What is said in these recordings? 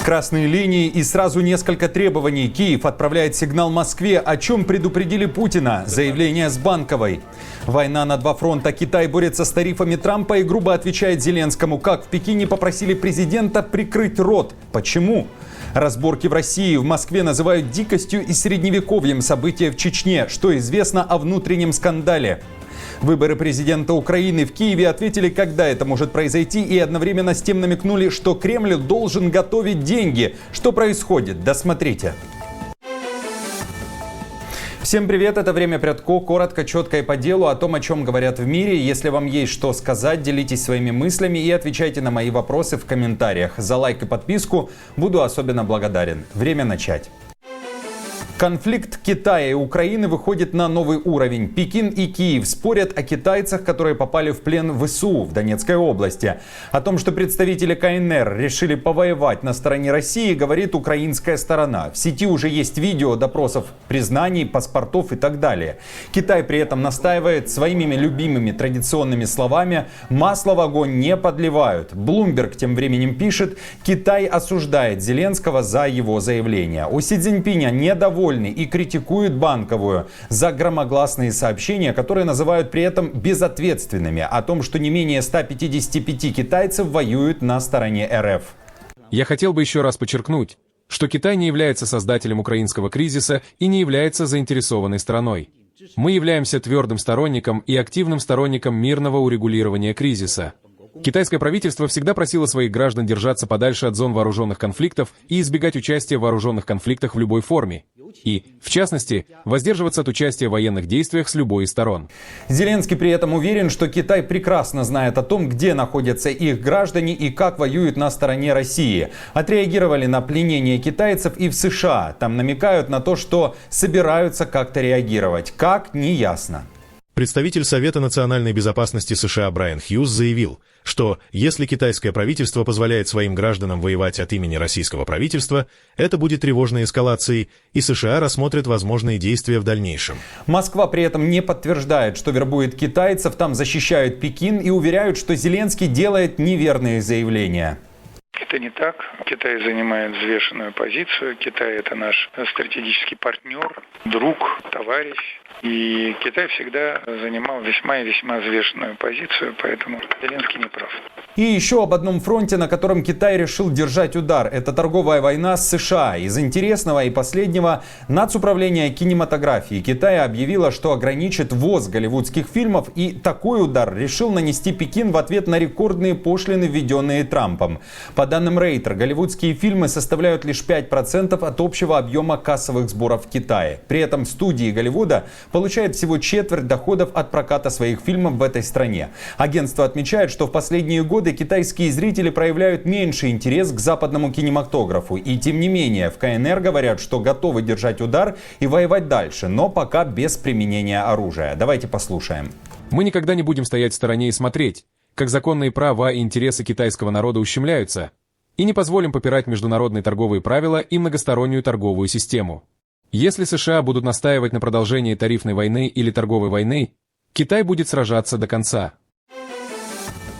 Красные линии и сразу несколько требований. Киев отправляет сигнал Москве, о чем предупредили Путина. Заявление с Банковой. Война на два фронта. Китай борется с тарифами Трампа и грубо отвечает Зеленскому. Как в Пекине попросили президента прикрыть рот. Почему? Разборки в России. В Москве называют дикостью и средневековьем события в Чечне. Что известно о внутреннем скандале? Выборы президента Украины в Киеве ответили, когда это может произойти, и одновременно с тем намекнули, что Кремль должен готовить деньги. Что происходит? Досмотрите. Всем привет, это «Время Прядко». Коротко, четко и по делу о том, о чем говорят в мире. Если вам есть что сказать, делитесь своими мыслями и отвечайте на мои вопросы в комментариях. За лайк и подписку буду особенно благодарен. Время начать. Конфликт Китая и Украины выходит на новый уровень. Пекин и Киев спорят о китайцах, которые попали в плен в ВСУ в Донецкой области. О том, что представители КНР решили повоевать на стороне России, говорит украинская сторона. В сети уже есть видео допросов, признаний, паспортов и так далее. Китай при этом настаивает своими любимыми традиционными словами: масло в огонь не подливают. Bloomberg тем временем пишет: Китай осуждает Зеленского за его заявление. У Си Цзиньпиня недовольны и критикуют Банковую за громогласные сообщения, которые называют при этом безответственными, о том, что не менее 155 китайцев воюют на стороне РФ. Я хотел бы еще раз подчеркнуть, что Китай не является создателем украинского кризиса и не является заинтересованной стороной. Мы являемся твердым сторонником и активным сторонником мирного урегулирования кризиса. Китайское правительство всегда просило своих граждан держаться подальше от зон вооруженных конфликтов и избегать участия в вооруженных конфликтах в любой форме. И, в частности, воздерживаться от участия в военных действиях с любой из сторон. Зеленский при этом уверен, что Китай прекрасно знает о том, где находятся их граждане и как воюют на стороне России. Отреагировали на пленение китайцев и в США. Там намекают на то, что собираются как-то реагировать. Как, не ясно. Представитель Совета национальной безопасности США Брайан Хьюз заявил, что если китайское правительство позволяет своим гражданам воевать от имени российского правительства, это будет тревожной эскалацией, и США рассмотрят возможные действия в дальнейшем. Москва при этом не подтверждает, что вербует китайцев, там защищают Пекин и уверяют, что Зеленский делает неверные заявления. Это не так. Китай занимает взвешенную позицию. Китай – это наш стратегический партнер, друг, товарищ. И Китай всегда занимал весьма и весьма взвешенную позицию, поэтому Зеленский не прав. И еще об одном фронте, на котором Китай решил держать удар. Это торговая война с США. Из интересного и последнего: Нацуправление кинематографии Китая объявило, что ограничит ввоз голливудских фильмов, и такой удар решил нанести Пекин в ответ на рекордные пошлины, введенные Трампом. По данным Рейтер, голливудские фильмы составляют лишь 5% от общего объема кассовых сборов в Китае. При этом студии Голливуда получают всего четверть доходов от проката своих фильмов в этой стране. Агентство отмечает, что в последние годы китайские зрители проявляют меньший интерес к западному кинематографу. И тем не менее, в КНР говорят, что готовы держать удар и воевать дальше, но пока без применения оружия. Давайте послушаем. Мы никогда не будем стоять в стороне и смотреть, как законные права и интересы китайского народа ущемляются, и не позволим попирать международные торговые правила и многостороннюю торговую систему. Если США будут настаивать на продолжении тарифной войны или торговой войны, Китай будет сражаться до конца.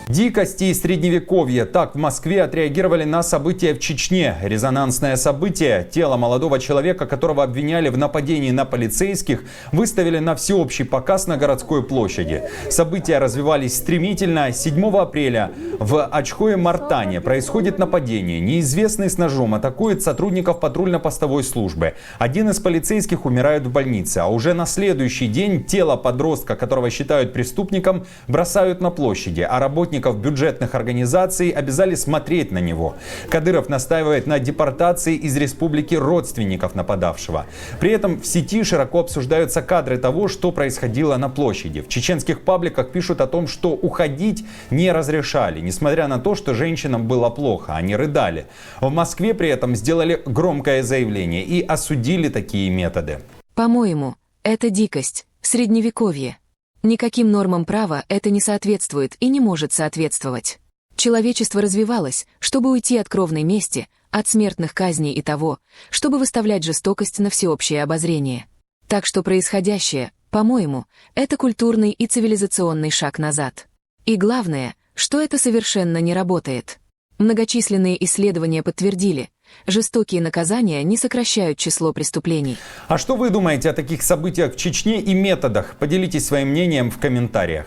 Дикость и средневековье. Так в Москве отреагировали на события в Чечне. Резонансное событие. Тело молодого человека, которого обвиняли в нападении на полицейских, выставили на всеобщий показ на городской площади. События развивались стремительно. 7 апреля в Ачхое-Мартане происходит нападение. Неизвестный с ножом атакует сотрудников патрульно-постовой службы. Один из полицейских умирает в больнице. А уже на следующий день тело подростка, которого считают преступником, бросают на площади, а работники бюджетных организаций обязали смотреть на него. Кадыров настаивает на депортации из республики родственников нападавшего. При этом в сети широко обсуждаются кадры того, что происходило на площади. В чеченских пабликах пишут о том, что уходить не разрешали, несмотря на то, что женщинам было плохо, они рыдали. В Москве при этом сделали громкое заявление и осудили такие методы. По-моему, это дикость, средневековье. Никаким нормам права это не соответствует и не может соответствовать. Человечество развивалось, чтобы уйти от кровной мести, от смертных казней и того, чтобы выставлять жестокость на всеобщее обозрение. Так что происходящее, по-моему, это культурный и цивилизационный шаг назад. И главное, что это совершенно не работает. Многочисленные исследования подтвердили, жестокие наказания не сокращают число преступлений. А что вы думаете о таких событиях в Чечне и методах? Поделитесь своим мнением в комментариях.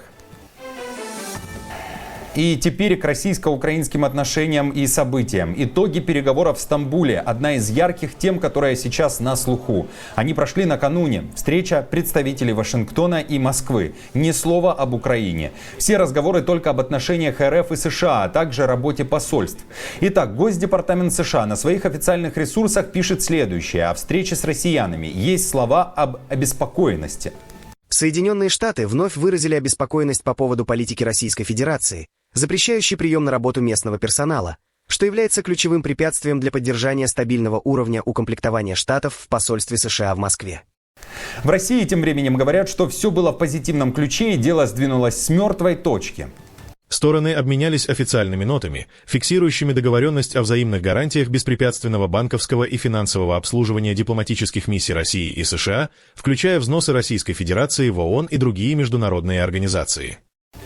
И теперь к российско-украинским отношениям и событиям. Итоги переговоров в Стамбуле. Одна из ярких тем, которая сейчас на слуху. Они прошли накануне. Встреча представителей Вашингтона и Москвы. Ни слова об Украине. Все разговоры только об отношениях РФ и США, а также работе посольств. Итак, Госдепартамент США на своих официальных ресурсах пишет следующее о встрече с россиянами. Есть слова об обеспокоенности. Соединенные Штаты вновь выразили обеспокоенность по поводу политики Российской Федерации, запрещающей прием на работу местного персонала, что является ключевым препятствием для поддержания стабильного уровня укомплектования штатов в посольстве США в Москве. В России тем временем говорят, что все было в позитивном ключе и дело сдвинулось с мертвой точки. Стороны обменялись официальными нотами, фиксирующими договоренность о взаимных гарантиях беспрепятственного банковского и финансового обслуживания дипломатических миссий России и США, включая взносы Российской Федерации в ООН и другие международные организации.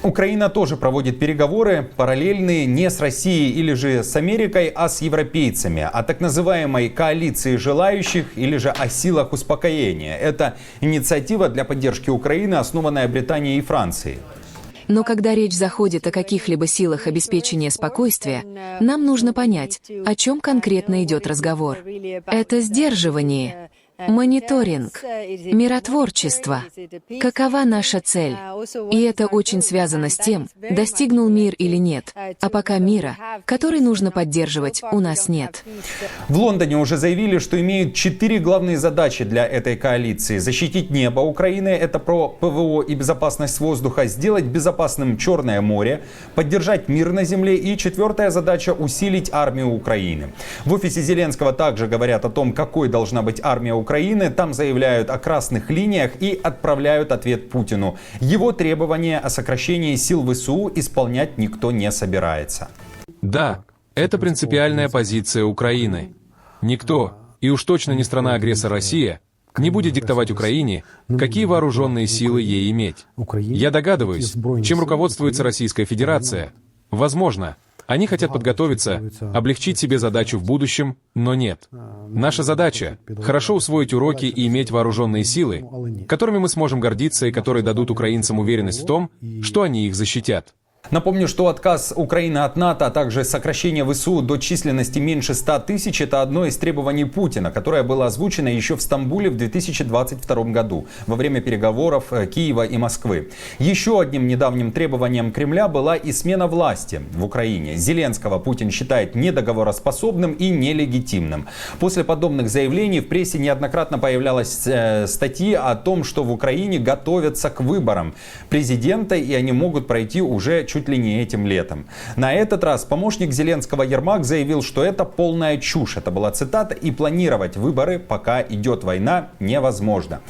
Украина тоже проводит переговоры, параллельные не с Россией или же с Америкой, а с европейцами, о так называемой коалиции желающих или же о силах успокоения. Это инициатива для поддержки Украины, основанная Британией и Францией. Но когда речь заходит о каких-либо силах обеспечения спокойствия, нам нужно понять, о чем конкретно идет разговор. Это сдерживание, мониторинг, миротворчество. Какова наша цель? И это очень связано с тем, достигнул мир или нет. А пока мира, который нужно поддерживать, у нас нет. В Лондоне уже заявили, что имеют 4 главные задачи для этой коалиции. Защитить небо Украины, это про ПВО и безопасность воздуха, сделать безопасным Черное море, поддержать мир на земле и 4-я задача — усилить армию Украины. В офисе Зеленского также говорят о том, какой должна быть армия Украины. Там заявляют о красных линиях и отправляют ответ Путину. Его требования о сокращении сил ВСУ исполнять никто не собирается. Да, это принципиальная позиция Украины. Никто, и уж точно не страна-агрессор Россия, не будет диктовать Украине, какие вооруженные силы ей иметь. Я догадываюсь, чем руководствуется Российская Федерация. Возможно, они хотят подготовиться, облегчить себе задачу в будущем, но нет. Наша задача — хорошо усвоить уроки и иметь вооруженные силы, которыми мы сможем гордиться и которые дадут украинцам уверенность в том, что они их защитят. Напомню, что отказ Украины от НАТО, а также сокращение ВСУ до численности меньше 100 тысяч – это одно из требований Путина, которое было озвучено еще в Стамбуле в 2022 году, во время переговоров Киева и Москвы. Еще одним недавним требованием Кремля была и смена власти в Украине. Зеленского Путин считает недоговороспособным и нелегитимным. После подобных заявлений в прессе неоднократно появлялись статьи о том, что в Украине готовятся к выборам президента, и они могут пройти уже чуть ли не этим летом. На этот раз помощник Зеленского Ермак заявил, что это полная чушь. Это была цитата, и планировать выборы, пока идет война, невозможно.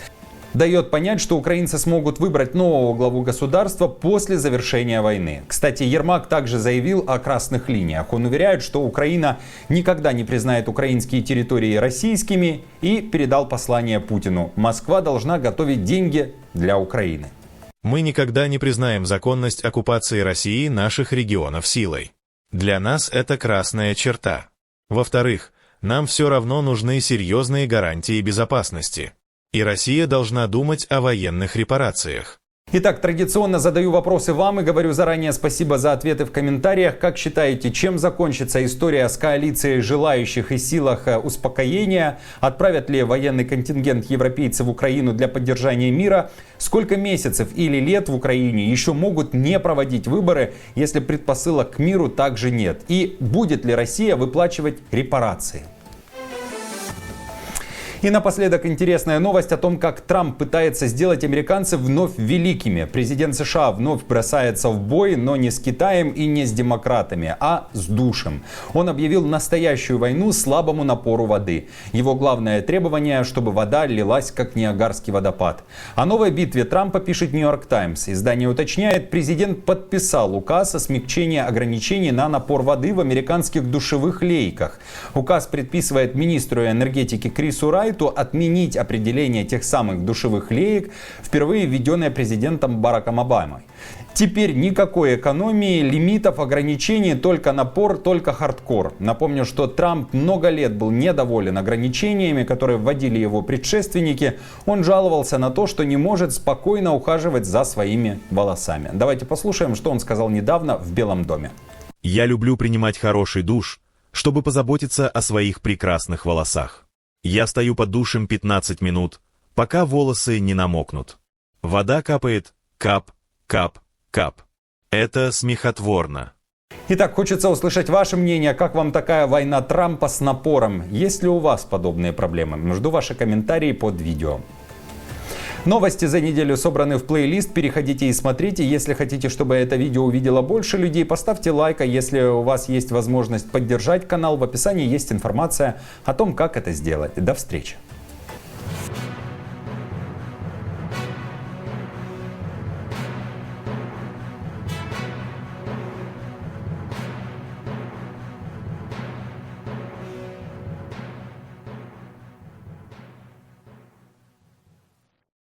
Дает понять, что украинцы смогут выбрать нового главу государства после завершения войны. Кстати, Ермак также заявил о красных линиях. Он уверяет, что Украина никогда не признает украинские территории российскими, и передал послание Путину. Москва должна готовить деньги для Украины. Мы никогда не признаем законность оккупации России наших регионов силой. Для нас это красная черта. Во-вторых, нам все равно нужны серьезные гарантии безопасности. И Россия должна думать о военных репарациях. Итак, традиционно задаю вопросы вам и говорю заранее спасибо за ответы в комментариях. Как считаете, чем закончится история с коалицией желающих и силах успокоения? Отправят ли военный контингент европейцев в Украину для поддержания мира? Сколько месяцев или лет в Украине еще могут не проводить выборы, если предпосылок к миру также нет? И будет ли Россия выплачивать репарации? И напоследок интересная новость о том, как Трамп пытается сделать американцев вновь великими. Президент США вновь бросается в бой, но не с Китаем и не с демократами, а с душем. Он объявил настоящую войну слабому напору воды. Его главное требование, чтобы вода лилась как Ниагарский водопад. О новой битве Трампа пишет Нью-Йорк Таймс. Издание уточняет, президент подписал указ о смягчении ограничений на напор воды в американских душевых лейках. Указ предписывает министру энергетики Крису Райту сайту отменить определение тех самых душевых леек, впервые введенное президентом Бараком Обамой. Теперь никакой экономии, лимитов, ограничений, только напор, только хардкор. Напомню, что Трамп много лет был недоволен ограничениями, которые вводили его предшественники. Он жаловался на то, что не может спокойно ухаживать за своими волосами. Давайте послушаем, что он сказал недавно в Белом доме. «Я люблю принимать хороший душ, чтобы позаботиться о своих прекрасных волосах. Я стою под душем 15 минут, пока волосы не намокнут. Вода капает, кап, кап, кап. Это смехотворно». Итак, хочется услышать ваше мнение, как вам такая война Трампа с напором? Есть ли у вас подобные проблемы? Жду ваши комментарии под видео. Новости за неделю собраны в плейлист, переходите и смотрите. Если хотите, чтобы это видео увидело больше людей, поставьте лайк, а если у вас есть возможность поддержать канал, в описании есть информация о том, как это сделать. До встречи!